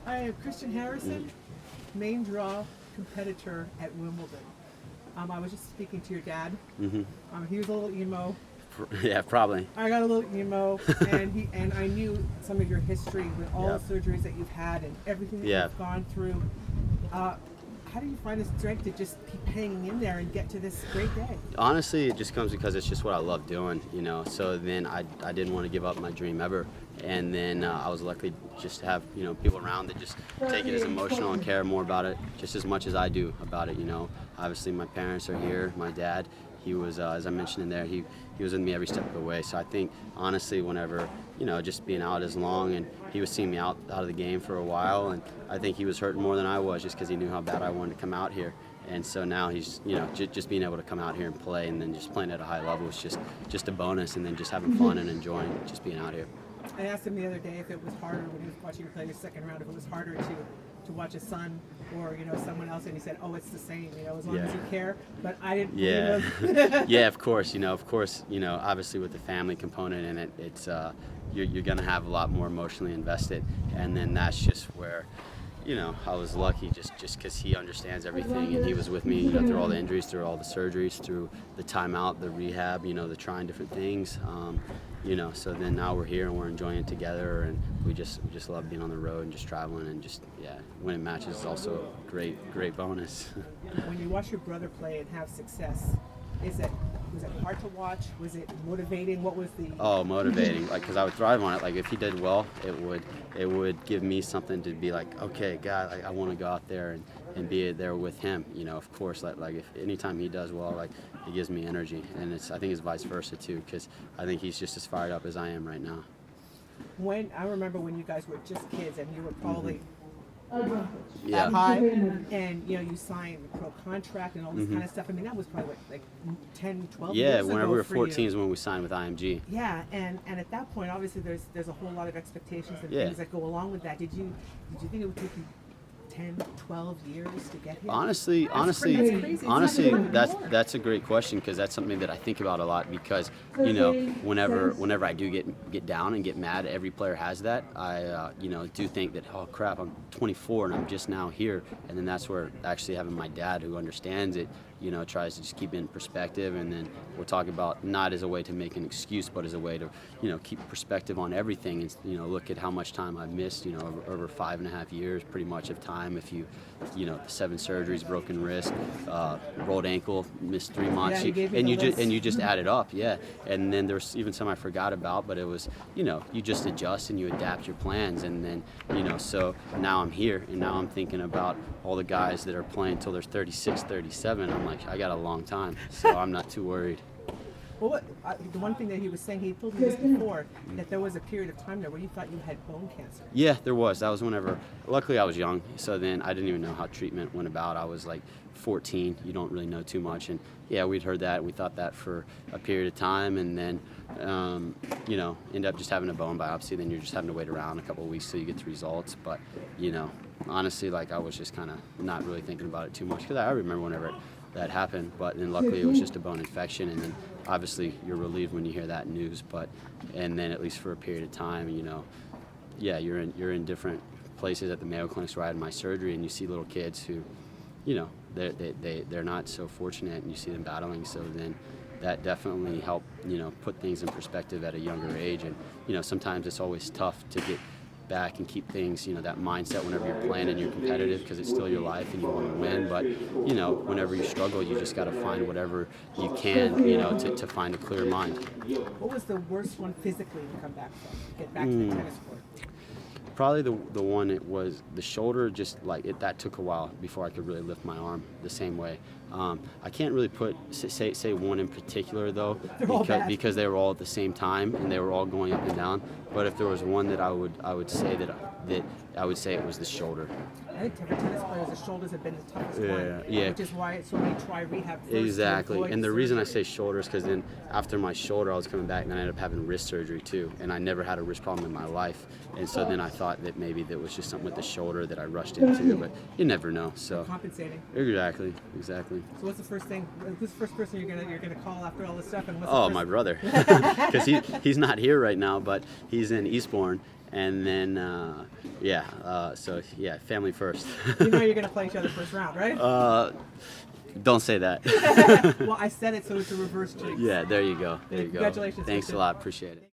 I am Christian Harrison, main draw competitor at Wimbledon. I was just speaking to your dad. He was a little emo. Yeah, probably. I got a little emo, and I knew some of your history with all Yep. the surgeries that you've had and everything that Yeah. you've gone through. How do you find the strength to just keep hanging in there and get to this great day? Honestly, it just comes because it's just what I love doing, you know. So then I didn't want to give up my dream ever. And then I was lucky just to have, you know, people around that just take it as emotional and care more about it just as much as I do about it, you know. Obviously, my parents are here. My dad, he was, as I mentioned in there, he was with me every step of the way. So I think, honestly, whenever, you know, just being out as long, and he was seeing me out of the game for a while, and I think he was hurting more than I was just because he knew how bad I wanted to come out here. And so now he's, you know, just being able to come out here and play, and then just playing at a high level is just a bonus, and then just having fun and enjoying just being out here. I asked him the other day if it was harder when he was watching you play your second round, if it was harder to watch a son or, you know, someone else, and he said, "Oh, it's the same, you know, as long as you care." But I didn't believe him. Yeah, of course, obviously with the family component in it, it's you're gonna have a lot more emotionally invested, and then that's just where, you know, I was lucky just because he understands everything, and he was with me, you know, through all the injuries, through all the surgeries, through the timeout, the rehab, you know, the trying different things, you know. So then now we're here and we're enjoying it together, and we just love being on the road and just traveling, and just winning matches is also a great bonus. When you watch your brother play and have success, was it hard to watch? Was it motivating? What was the... Oh, motivating, like, because I would thrive on it. Like, if he did well, it would give me something to be like, okay, God, like, I want to go out there and be there with him, you know. Of course, like if anytime he does well, like, it gives me energy, and I think it's vice versa too, because I think he's just as fired up as I am right now. I remember when you guys were just kids and you were probably Yeah. high, and you know, you signed a pro contract and all this kind of stuff. I mean, that was probably like 10, 12 Yeah, years ago whenever we were for 14 you. is when we signed with IMG. Yeah, and at that point, obviously, there's a whole lot of expectations and Yeah. things that go along with that. Did you think it would take you 10, 12 years to get here? Honestly, that's a great question, because that's something that I think about a lot, because, you know, whenever I do get down and get mad, every player has that. I you know, do think that, oh crap, I'm 24 and I'm just now here, and then that's where actually having my dad, who understands it, you know, tries to just keep it in perspective, and then we're talking about not as a way to make an excuse, but as a way to, you know, keep perspective on everything, and, you know, look at how much time I've missed, you know, over 5.5 years pretty much of time. If you know, 7 surgeries, broken wrist, rolled ankle, missed 3 months, Yeah, and you just add it up, yeah. And then there's even some I forgot about, but it was, you know, you just adjust and you adapt your plans, and then, you know, so now I'm here, and now I'm thinking about all the guys that are playing until they're 36, 37. I'm like, I got a long time, so I'm not too worried. Well, the one thing that he was saying, he told me this before, that there was a period of time there where you thought you had bone cancer. Yeah, there was. That was whenever, luckily I was young, so then I didn't even know how treatment went about. I was like 14, you don't really know too much, and yeah, we'd heard that, and we thought that for a period of time, and then, you know, end up just having a bone biopsy. Then you're just having to wait around a couple of weeks till you get the results. But, you know, honestly, like, I was just kind of not really thinking about it too much, because I remember whenever that happened, but then luckily it was just a bone infection, and then obviously you're relieved when you hear that news, and then at least for a period of time, you know, yeah, you're in different places at the Mayo Clinics where I had my surgery, and you see little kids who, you know, they're not so fortunate, and you see them battling, so then that definitely helped, you know, put things in perspective at a younger age. And, you know, sometimes it's always tough to get back and keep things, you know, that mindset whenever you're playing and you're competitive, because it's still your life and you want to win. But, you know, whenever you struggle, you just got to find whatever you can, you know, to find a clear mind. What was the worst one physically to come back from, get back to the tennis court? Probably the one, it was the shoulder, just like it, that took a while before I could really lift my arm the same way. I can't really say one in particular though, because they were all at the same time and they were all going up and down. But if there was one that I would say that I would say it was the shoulder. I think for tennis players, the shoulders have been the toughest one, Yeah. which is why so many try rehab first. Exactly, and the reason I say shoulder is because then after my shoulder, I was coming back and I ended up having wrist surgery too, and I never had a wrist problem in my life, and so then I thought that maybe that was just something with the shoulder that I rushed into, but you never know. So compensating. Exactly. So what's the first thing? Who's the first person you're gonna call after all this stuff? And My brother, because he's not here right now, but he's in Eastbourne. And then, so yeah, family first. You know you're going to play each other first round, right? Don't say that. Well, I said it so it's a reverse jinx. Yeah, there you go. There you go. Congratulations. Thanks a lot. Appreciate it.